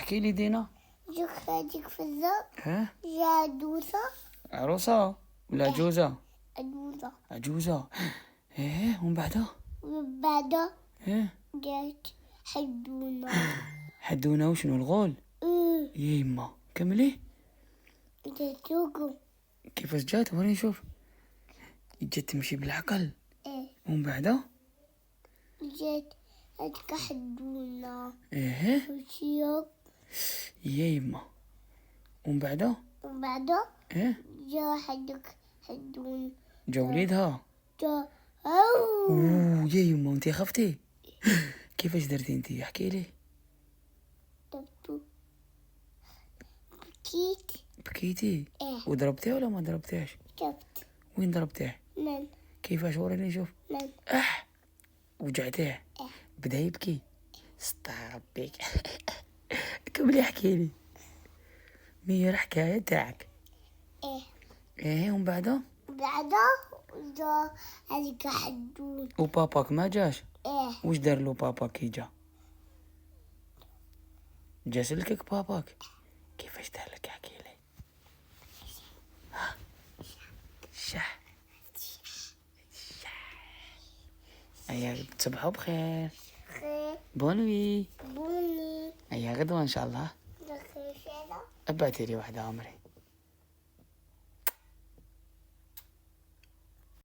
احكي لي دينا. هذيك في الزق ها جادوسة عروسة ولا عجوزة؟ عجوزة. عجوزة. ايه ومن بعدها؟ ومن بعدها ايه جات حدونا. حدونا وشنو الغول؟ يا يما كملي. جات توقو. كيفاش جات؟ وريني نشوف. جات تمشي بالعقل. ايه ومن بعدها؟ جات هذيك حدونا ايه وشيوك. يا يما ومن بعدها؟ ومن بعدها ايه جا هذيك حدونا جا وليدها. جا اوه يا يما انتي خفتي؟ كيفاش درتي انتي؟ احكي لي. دبو بكيت. بكيتي؟ ايه وضربتيه ولا ما ضربتيهش؟ جبت وين ضربتيه؟ من كيفاش؟ وريني نشوف. من وجعتيه؟ ايه بدا يبكي. ستار ربيك. كملي احكي لي. مية الحكاية تاعك. ايه ايه ومن بعدها؟ بعدها جا هذيك حدونا. وباباك ما جاش؟ ايه وش دار له باباك كي جا؟ جا سلكك باباك؟ كيفاش دار لك؟ احكي لي. شح. هيا تصبحوا بخير. خير بونوي. بني هيا غدوة ان شاء الله. دخل شيرة. ابعتي لي واحدة عمري.